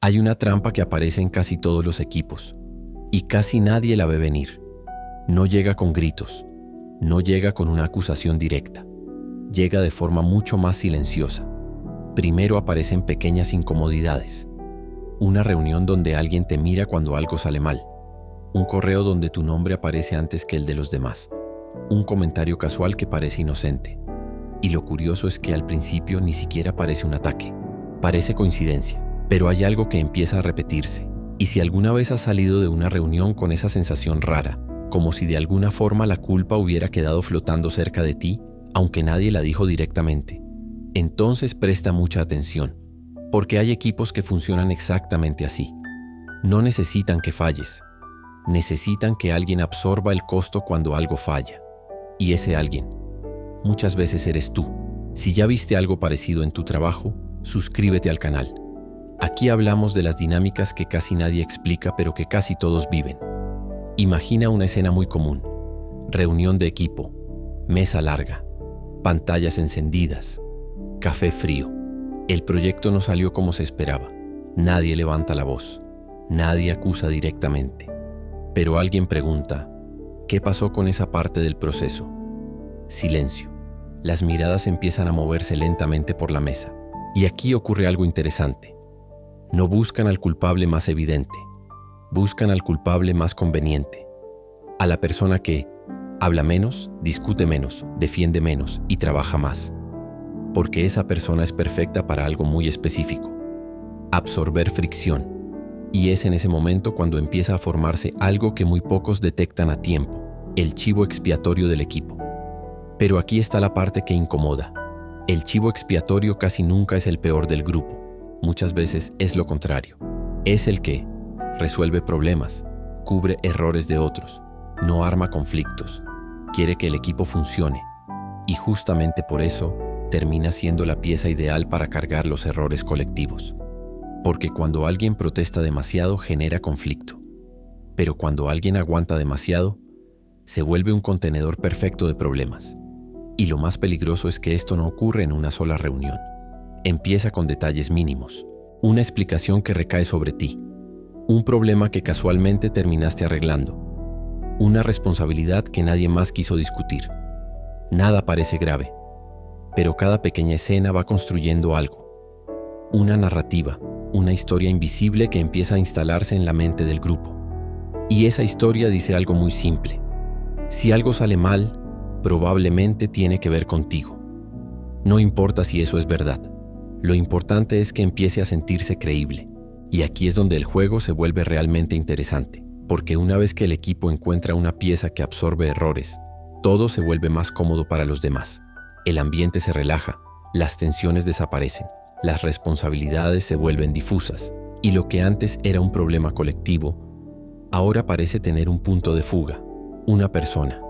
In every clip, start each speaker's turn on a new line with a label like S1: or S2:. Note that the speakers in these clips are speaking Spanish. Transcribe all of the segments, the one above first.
S1: Hay una trampa que aparece en casi todos los equipos y casi nadie la ve venir. No llega con gritos, no llega con una acusación directa. Llega de forma mucho más silenciosa. Primero aparecen pequeñas incomodidades. Una reunión donde alguien te mira cuando algo sale mal. Un correo donde tu nombre aparece antes que el de los demás. Un comentario casual que parece inocente. Y lo curioso es que al principio ni siquiera parece un ataque. Parece coincidencia, pero hay algo que empieza a repetirse. Y si alguna vez has salido de una reunión con esa sensación rara, como si de alguna forma la culpa hubiera quedado flotando cerca de ti, aunque nadie la dijo directamente, entonces presta mucha atención, porque hay equipos que funcionan exactamente así. No necesitan que falles, necesitan que alguien absorba el costo cuando algo falla. Y ese alguien, muchas veces eres tú. Si ya viste algo parecido en tu trabajo, suscríbete al canal. Aquí hablamos de las dinámicas que casi nadie explica, pero que casi todos viven. Imagina una escena muy común. Reunión de equipo, mesa larga, pantallas encendidas, café frío. El proyecto no salió como se esperaba. Nadie levanta la voz, nadie acusa directamente. Pero alguien pregunta, ¿qué pasó con esa parte del proceso? Silencio. Las miradas empiezan a moverse lentamente por la mesa. Y aquí ocurre algo interesante. No buscan al culpable más evidente, buscan al culpable más conveniente, a la persona que habla menos, discute menos, defiende menos y trabaja más. Porque esa persona es perfecta para algo muy específico: absorber fricción. Y es en ese momento cuando empieza a formarse algo que muy pocos detectan a tiempo: el chivo expiatorio del equipo. Pero aquí está la parte que incomoda. El chivo expiatorio casi nunca es el peor del grupo. Muchas veces es lo contrario. Es el que resuelve problemas, cubre errores de otros, no arma conflictos, quiere que el equipo funcione. Y justamente por eso termina siendo la pieza ideal para cargar los errores colectivos. Porque cuando alguien protesta demasiado genera conflicto. Pero cuando alguien aguanta demasiado, se vuelve un contenedor perfecto de problemas. Y lo más peligroso es que esto no ocurre en una sola reunión. Empieza con detalles mínimos, una explicación que recae sobre ti, un problema que casualmente terminaste arreglando, una responsabilidad que nadie más quiso discutir. Nada parece grave, pero cada pequeña escena va construyendo algo, una narrativa, una historia invisible que empieza a instalarse en la mente del grupo. Y esa historia dice algo muy simple: si algo sale mal, probablemente tiene que ver contigo. No importa si eso es verdad. Lo importante es que empiece a sentirse creíble. Y aquí es donde el juego se vuelve realmente interesante, porque una vez que el equipo encuentra una pieza que absorbe errores, todo se vuelve más cómodo para los demás. El ambiente se relaja, las tensiones desaparecen, las responsabilidades se vuelven difusas, y lo que antes era un problema colectivo, ahora parece tener un punto de fuga, una persona.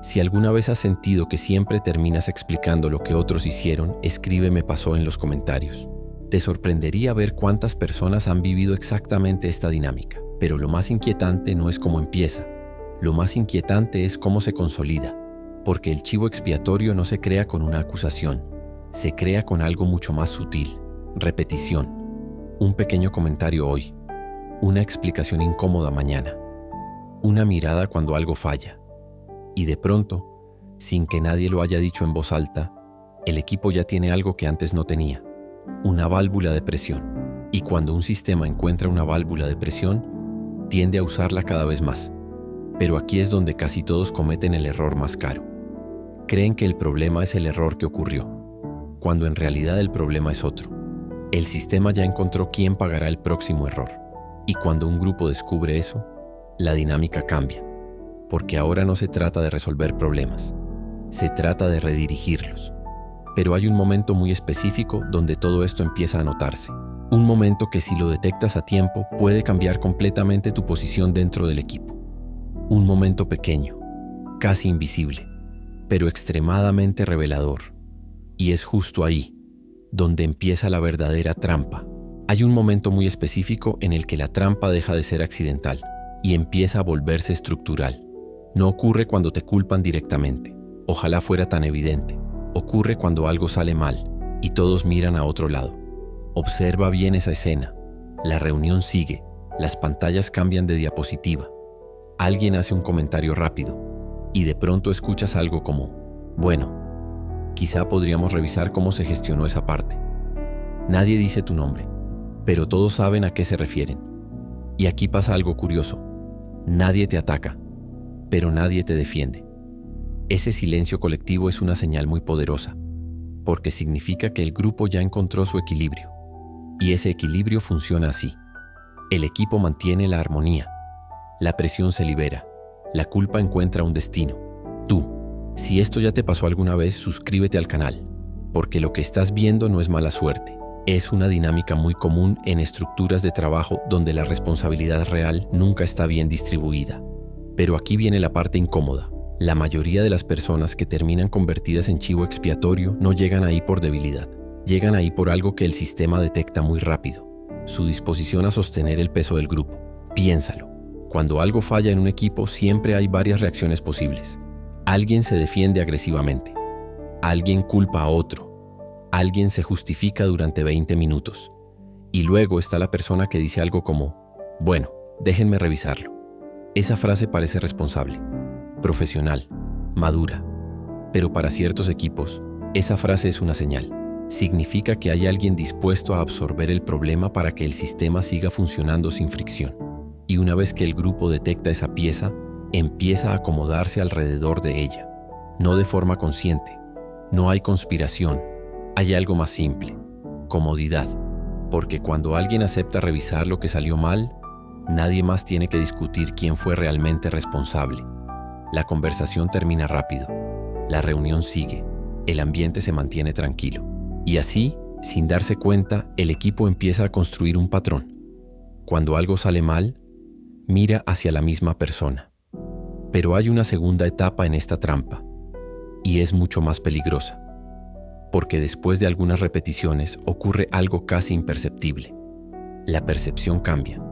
S1: Si alguna vez has sentido que siempre terminas explicando lo que otros hicieron, escríbeme pasó en los comentarios. Te sorprendería ver cuántas personas han vivido exactamente esta dinámica. Pero lo más inquietante no es cómo empieza. Lo más inquietante es cómo se consolida. Porque el chivo expiatorio no se crea con una acusación. Se crea con algo mucho más sutil. Repetición. Un pequeño comentario hoy. Una explicación incómoda mañana. Una mirada cuando algo falla. Y de pronto, sin que nadie lo haya dicho en voz alta, el equipo ya tiene algo que antes no tenía: una válvula de presión. Y cuando un sistema encuentra una válvula de presión, tiende a usarla cada vez más. Pero aquí es donde casi todos cometen el error más caro. Creen que el problema es el error que ocurrió, cuando en realidad el problema es otro. El sistema ya encontró quién pagará el próximo error. Y cuando un grupo descubre eso, la dinámica cambia. Porque ahora no se trata de resolver problemas, se trata de redirigirlos. Pero hay un momento muy específico donde todo esto empieza a notarse. Un momento que, si lo detectas a tiempo, puede cambiar completamente tu posición dentro del equipo. Un momento pequeño, casi invisible, pero extremadamente revelador. Y es justo ahí donde empieza la verdadera trampa. Hay un momento muy específico en el que la trampa deja de ser accidental y empieza a volverse estructural. No ocurre cuando te culpan directamente. Ojalá fuera tan evidente. Ocurre cuando algo sale mal y todos miran a otro lado. Observa bien esa escena. La reunión sigue, las pantallas cambian de diapositiva. Alguien hace un comentario rápido y de pronto escuchas algo como, bueno, quizá podríamos revisar cómo se gestionó esa parte. Nadie dice tu nombre, pero todos saben a qué se refieren. Y aquí pasa algo curioso. Nadie te ataca, pero nadie te defiende. Ese silencio colectivo es una señal muy poderosa, porque significa que el grupo ya encontró su equilibrio. Y ese equilibrio funciona así. El equipo mantiene la armonía. La presión se libera. La culpa encuentra un destino. Tú, si esto ya te pasó alguna vez, suscríbete al canal, porque lo que estás viendo no es mala suerte. Es una dinámica muy común en estructuras de trabajo donde la responsabilidad real nunca está bien distribuida. Pero aquí viene la parte incómoda. La mayoría de las personas que terminan convertidas en chivo expiatorio no llegan ahí por debilidad. Llegan ahí por algo que el sistema detecta muy rápido: su disposición a sostener el peso del grupo. Piénsalo. Cuando algo falla en un equipo, siempre hay varias reacciones posibles. Alguien se defiende agresivamente. Alguien culpa a otro. Alguien se justifica durante 20 minutos. Y luego está la persona que dice algo como, bueno, déjenme revisarlo. Esa frase parece responsable, profesional, madura. Pero para ciertos equipos, esa frase es una señal. Significa que hay alguien dispuesto a absorber el problema para que el sistema siga funcionando sin fricción. Y una vez que el grupo detecta esa pieza, empieza a acomodarse alrededor de ella. No de forma consciente. No hay conspiración. Hay algo más simple: comodidad. Porque cuando alguien acepta revisar lo que salió mal, nadie más tiene que discutir quién fue realmente responsable. La conversación termina rápido. La reunión sigue. El ambiente se mantiene tranquilo. Y así, sin darse cuenta, el equipo empieza a construir un patrón. Cuando algo sale mal, mira hacia la misma persona. Pero hay una segunda etapa en esta trampa, y es mucho más peligrosa, porque después de algunas repeticiones ocurre algo casi imperceptible. La percepción cambia.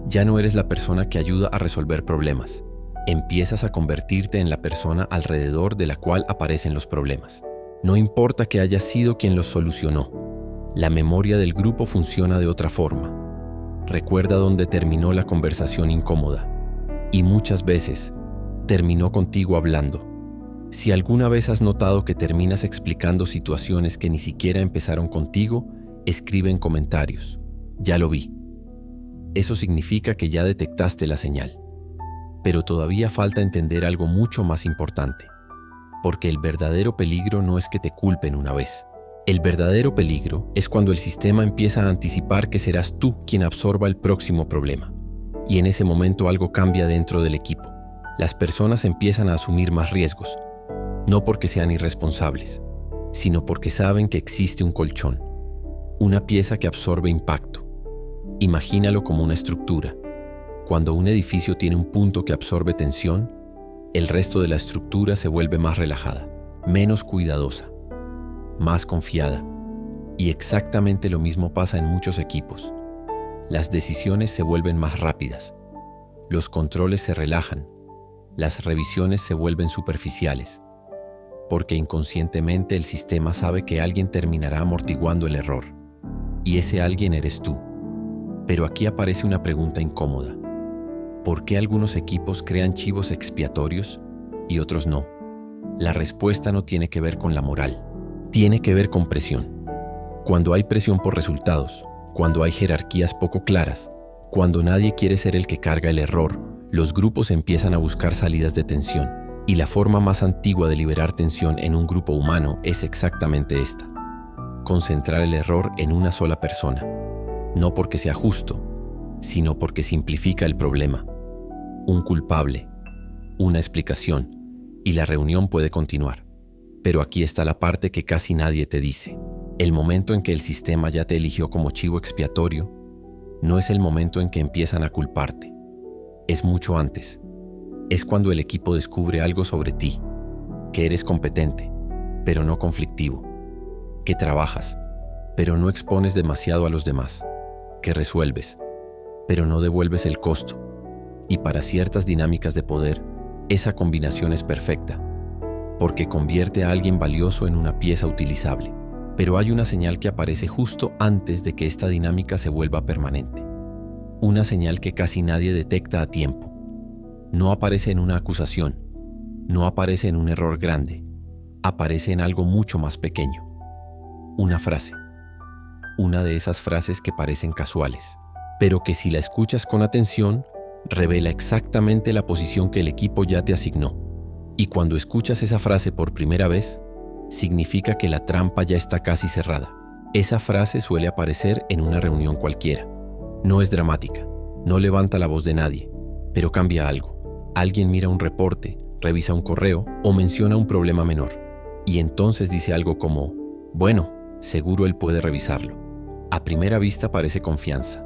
S1: Ya no eres la persona que ayuda a resolver problemas. Empiezas a convertirte en la persona alrededor de la cual aparecen los problemas. No importa que hayas sido quien los solucionó. La memoria del grupo funciona de otra forma. Recuerda dónde terminó la conversación incómoda. Y muchas veces terminó contigo hablando. Si alguna vez has notado que terminas explicando situaciones que ni siquiera empezaron contigo, escribe en comentarios: ya lo vi. Eso significa que ya detectaste la señal. Pero todavía falta entender algo mucho más importante. Porque el verdadero peligro no es que te culpen una vez. El verdadero peligro es cuando el sistema empieza a anticipar que serás tú quien absorba el próximo problema. Y en ese momento algo cambia dentro del equipo. Las personas empiezan a asumir más riesgos. No porque sean irresponsables, sino porque saben que existe un colchón. Una pieza que absorbe impacto. Imagínalo como una estructura. Cuando un edificio tiene un punto que absorbe tensión, el resto de la estructura se vuelve más relajada, menos cuidadosa, más confiada. Y exactamente lo mismo pasa en muchos equipos. Las decisiones se vuelven más rápidas, los controles se relajan, las revisiones se vuelven superficiales, porque inconscientemente el sistema sabe que alguien terminará amortiguando el error, y ese alguien eres tú. Pero aquí aparece una pregunta incómoda. ¿Por qué algunos equipos crean chivos expiatorios y otros no? La respuesta no tiene que ver con la moral, tiene que ver con presión. Cuando hay presión por resultados, cuando hay jerarquías poco claras, cuando nadie quiere ser el que carga el error, los grupos empiezan a buscar salidas de tensión. Y la forma más antigua de liberar tensión en un grupo humano es exactamente esta: concentrar el error en una sola persona. No porque sea justo, sino porque simplifica el problema. Un culpable, una explicación, y la reunión puede continuar. Pero aquí está la parte que casi nadie te dice. El momento en que el sistema ya te eligió como chivo expiatorio no es el momento en que empiezan a culparte. Es mucho antes. Es cuando el equipo descubre algo sobre ti, que eres competente, pero no conflictivo, que trabajas, pero no expones demasiado a los demás, que resuelves, pero no devuelves el costo. Y para ciertas dinámicas de poder, esa combinación es perfecta, porque convierte a alguien valioso en una pieza utilizable. Pero hay una señal que aparece justo antes de que esta dinámica se vuelva permanente. una señal que casi nadie detecta a tiempo. No aparece en una acusación, no aparece en un error grande, aparece en algo mucho más pequeño. Una frase. Una de esas frases que parecen casuales, pero que si la escuchas con atención, revela exactamente la posición que el equipo ya te asignó. Y cuando escuchas esa frase por primera vez, significa que la trampa ya está casi cerrada. Esa frase suele aparecer en una reunión cualquiera. No es dramática, no levanta la voz de nadie, pero cambia algo. Alguien mira un reporte, revisa un correo o menciona un problema menor. Y entonces dice algo como, bueno, seguro él puede revisarlo. A primera vista parece confianza.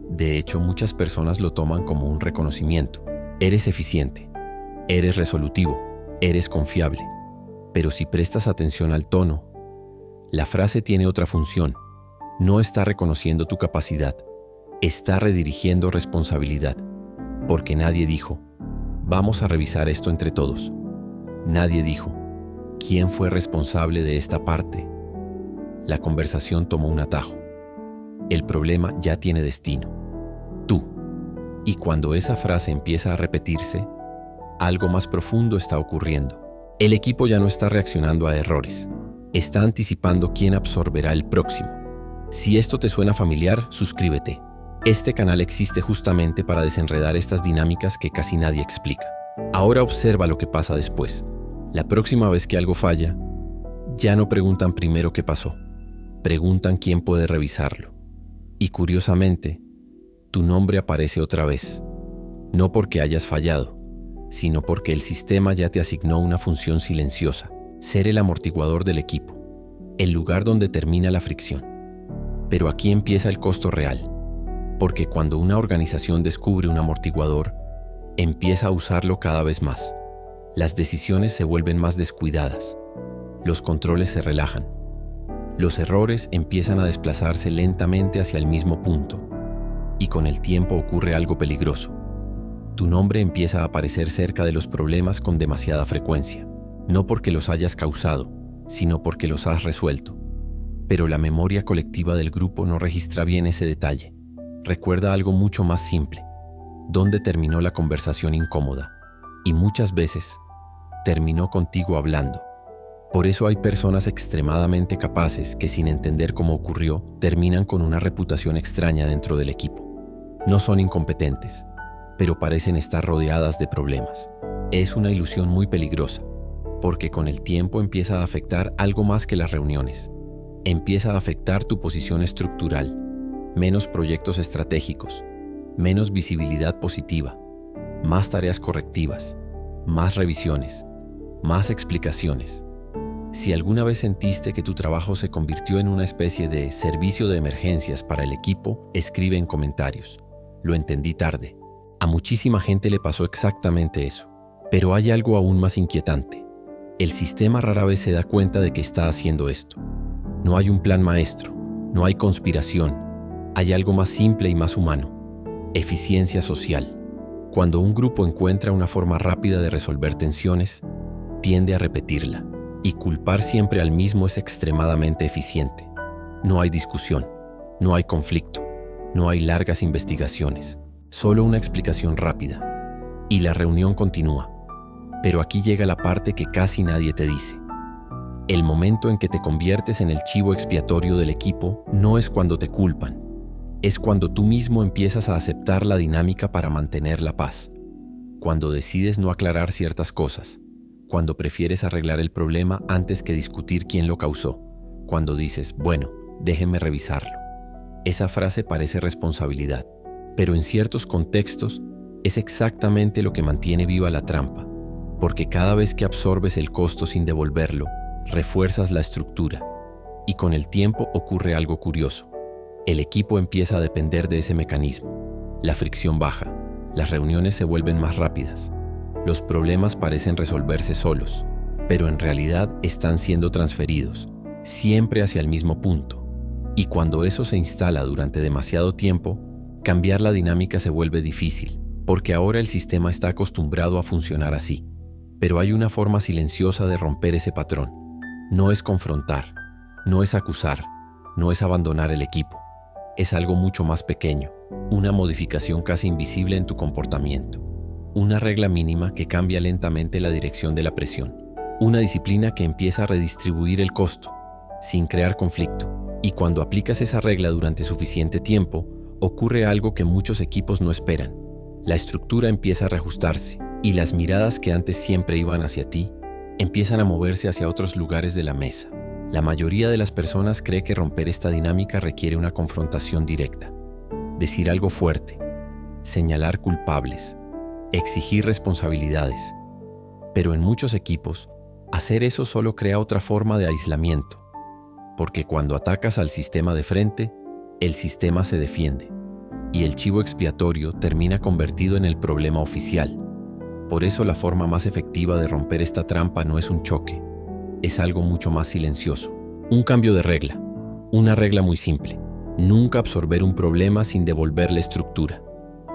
S1: De hecho, muchas personas lo toman como un reconocimiento. Eres eficiente, eres resolutivo, eres confiable. Pero si prestas atención al tono, la frase tiene otra función. No está reconociendo tu capacidad, está redirigiendo responsabilidad. Porque nadie dijo, vamos a revisar esto entre todos. Nadie dijo, ¿quién fue responsable de esta parte? La conversación tomó un atajo. El problema ya tiene destino. Tú. Y cuando esa frase empieza a repetirse, algo más profundo está ocurriendo. El equipo ya no está reaccionando a errores. Está anticipando quién absorberá el próximo. Si esto te suena familiar, suscríbete. Este canal existe justamente para desenredar estas dinámicas que casi nadie explica. Ahora observa lo que pasa después. La próxima vez que algo falla, ya no preguntan primero qué pasó. Preguntan quién puede revisarlo. Y curiosamente, tu nombre aparece otra vez. No porque hayas fallado, sino porque el sistema ya te asignó una función silenciosa, ser el amortiguador del equipo, el lugar donde termina la fricción. Pero aquí empieza el costo real, porque cuando una organización descubre un amortiguador, empieza a usarlo cada vez más. Las decisiones se vuelven más descuidadas, los controles se relajan, los errores empiezan a desplazarse lentamente hacia el mismo punto, y con el tiempo ocurre algo peligroso. Tu nombre empieza a aparecer cerca de los problemas con demasiada frecuencia, no porque los hayas causado, sino porque los has resuelto. Pero la memoria colectiva del grupo no registra bien ese detalle. Recuerda algo mucho más simple. ¿Dónde terminó la conversación incómoda? Y muchas veces, terminó contigo hablando. Por eso hay personas extremadamente capaces que, sin entender cómo ocurrió, terminan con una reputación extraña dentro del equipo. No son incompetentes, pero parecen estar rodeadas de problemas. Es una ilusión muy peligrosa, porque con el tiempo empieza a afectar algo más que las reuniones. Empieza a afectar tu posición estructural, menos proyectos estratégicos, menos visibilidad positiva, más tareas correctivas, más revisiones, más explicaciones. Si alguna vez sentiste que tu trabajo se convirtió en una especie de servicio de emergencias para el equipo, escribe en comentarios. Lo entendí tarde. A muchísima gente le pasó exactamente eso. Pero hay algo aún más inquietante. El sistema rara vez se da cuenta de que está haciendo esto. No hay un plan maestro, no hay conspiración. Hay algo más simple y más humano. Eficiencia social. Cuando un grupo encuentra una forma rápida de resolver tensiones, tiende a repetirla. Y culpar siempre al mismo es extremadamente eficiente. No hay discusión, no hay conflicto, no hay largas investigaciones, solo una explicación rápida. Y la reunión continúa. Pero aquí llega la parte que casi nadie te dice. El momento en que te conviertes en el chivo expiatorio del equipo no es cuando te culpan, es cuando tú mismo empiezas a aceptar la dinámica para mantener la paz. Cuando decides no aclarar ciertas cosas, cuando prefieres arreglar el problema antes que discutir quién lo causó, cuando dices, bueno, déjenme revisarlo. Esa frase parece responsabilidad, pero en ciertos contextos es exactamente lo que mantiene viva la trampa, porque cada vez que absorbes el costo sin devolverlo, refuerzas la estructura, y con el tiempo ocurre algo curioso. El equipo empieza a depender de ese mecanismo. La fricción baja, las reuniones se vuelven más rápidas. Los problemas parecen resolverse solos, pero en realidad están siendo transferidos, siempre hacia el mismo punto. Y cuando eso se instala durante demasiado tiempo, cambiar la dinámica se vuelve difícil, porque ahora el sistema está acostumbrado a funcionar así. Pero hay una forma silenciosa de romper ese patrón. No es confrontar, no es acusar, no es abandonar el equipo. Es algo mucho más pequeño. una modificación casi invisible en tu comportamiento, una regla mínima que cambia lentamente la dirección de la presión, una disciplina que empieza a redistribuir el costo, sin crear conflicto. Y cuando aplicas esa regla durante suficiente tiempo, ocurre algo que muchos equipos no esperan. La estructura empieza a reajustarse y las miradas que antes siempre iban hacia ti empiezan a moverse hacia otros lugares de la mesa. La mayoría de las personas cree que romper esta dinámica requiere una confrontación directa. Decir algo fuerte, señalar culpables, exigir responsabilidades. Pero en muchos equipos, hacer eso solo crea otra forma de aislamiento. Porque cuando atacas al sistema de frente, el sistema se defiende. Y el chivo expiatorio termina convertido en el problema oficial. Por eso la forma más efectiva de romper esta trampa no es un choque, es algo mucho más silencioso. Un cambio de regla. Una regla muy simple. Nunca absorber un problema sin devolverle estructura.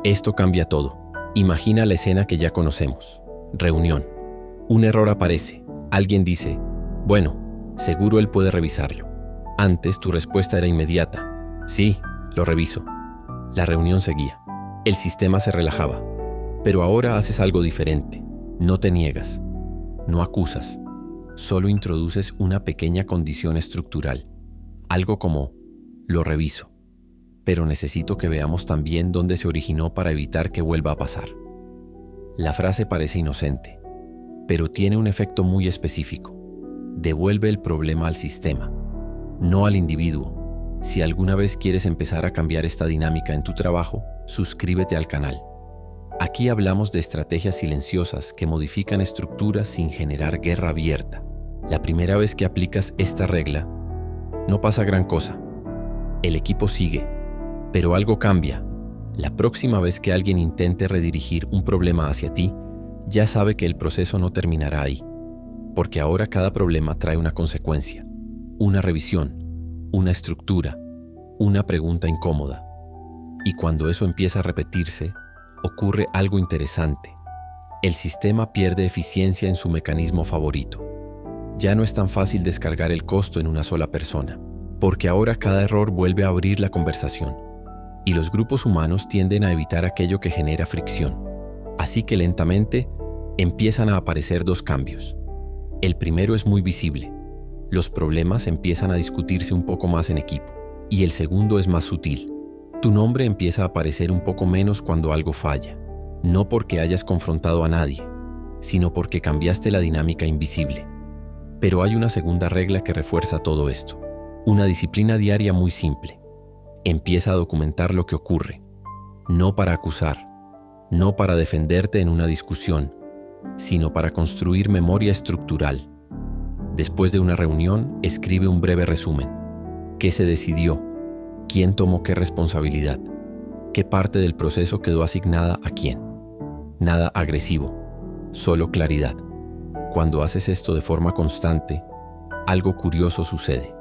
S1: Esto cambia todo. Imagina la escena que ya conocemos. Reunión. Un error aparece. Alguien dice, bueno, seguro él puede revisarlo. Antes tu respuesta era inmediata. Sí, lo reviso. La reunión seguía. El sistema se relajaba. Pero ahora haces algo diferente. No te niegas. No acusas. Solo introduces una pequeña condición estructural. Algo como, lo reviso. Pero necesito que veamos también dónde se originó para evitar que vuelva a pasar. La frase parece inocente, pero tiene un efecto muy específico. Devuelve el problema al sistema, no al individuo. Si alguna vez quieres empezar a cambiar esta dinámica en tu trabajo, suscríbete al canal. Aquí hablamos de estrategias silenciosas que modifican estructuras sin generar guerra abierta. La primera vez que aplicas esta regla, no pasa gran cosa. El equipo sigue, pero algo cambia. La próxima vez que alguien intente redirigir un problema hacia ti, ya sabe que el proceso no terminará ahí, porque ahora cada problema trae una consecuencia, una revisión, una estructura, una pregunta incómoda. Y cuando eso empieza a repetirse, ocurre algo interesante. El sistema pierde eficiencia en su mecanismo favorito. Ya no es tan fácil descargar el costo en una sola persona, porque ahora cada error vuelve a abrir la conversación. Y los grupos humanos tienden a evitar aquello que genera fricción. Así que lentamente empiezan a aparecer dos cambios. El primero es muy visible. Los problemas empiezan a discutirse un poco más en equipo. Y el segundo es más sutil. Tu nombre empieza a aparecer un poco menos cuando algo falla. No porque hayas confrontado a nadie, sino porque cambiaste la dinámica invisible. Pero hay una segunda regla que refuerza todo esto. Una disciplina diaria muy simple. Empieza a documentar lo que ocurre. No para acusar, no para defenderte en una discusión, sino para construir memoria estructural. Después de una reunión, escribe un breve resumen. ¿Qué se decidió? ¿Quién tomó qué responsabilidad? ¿Qué parte del proceso quedó asignada a quién? Nada agresivo, solo claridad. Cuando haces esto de forma constante, algo curioso sucede.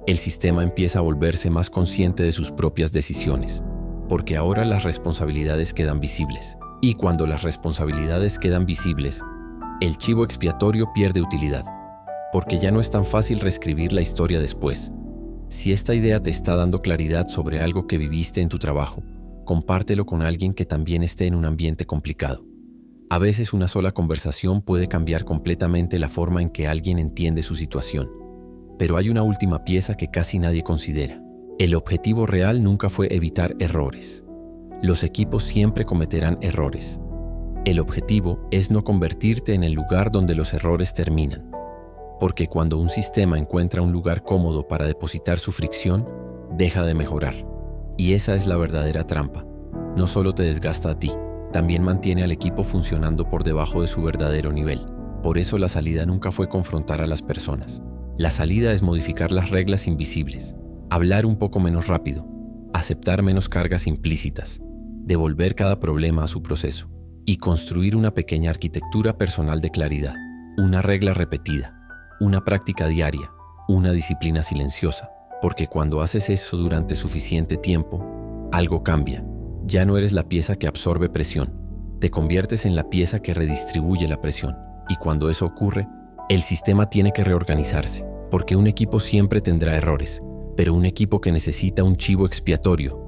S1: El sistema empieza a volverse más consciente de sus propias decisiones, porque ahora las responsabilidades quedan visibles. Y cuando las responsabilidades quedan visibles, el chivo expiatorio pierde utilidad, porque ya no es tan fácil reescribir la historia después. Si esta idea te está dando claridad sobre algo que viviste en tu trabajo, compártelo con alguien que también esté en un ambiente complicado. A veces una sola conversación puede cambiar completamente la forma en que alguien entiende su situación. Pero hay una última pieza que casi nadie considera. El objetivo real nunca fue evitar errores. Los equipos siempre cometerán errores. El objetivo es no convertirte en el lugar donde los errores terminan. Porque cuando un sistema encuentra un lugar cómodo para depositar su fricción, deja de mejorar. Y esa es la verdadera trampa. No solo te desgasta a ti, también mantiene al equipo funcionando por debajo de su verdadero nivel. Por eso la salida nunca fue confrontar a las personas. La salida es modificar las reglas invisibles, hablar un poco menos rápido, aceptar menos cargas implícitas, devolver cada problema a su proceso y construir una pequeña arquitectura personal de claridad, una regla repetida, una práctica diaria, una disciplina silenciosa, porque cuando haces eso durante suficiente tiempo, algo cambia. Ya no eres la pieza que absorbe presión, te conviertes en la pieza que redistribuye la presión. Y cuando eso ocurre, el sistema tiene que reorganizarse, porque un equipo siempre tendrá errores, pero un equipo que necesita un chivo expiatorio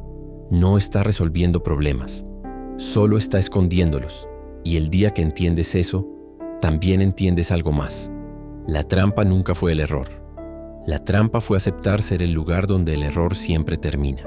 S1: No está resolviendo problemas, solo está escondiéndolos. Y el día que entiendes eso, también entiendes algo más. La trampa nunca fue el error. La trampa fue aceptar ser el lugar donde el error siempre termina.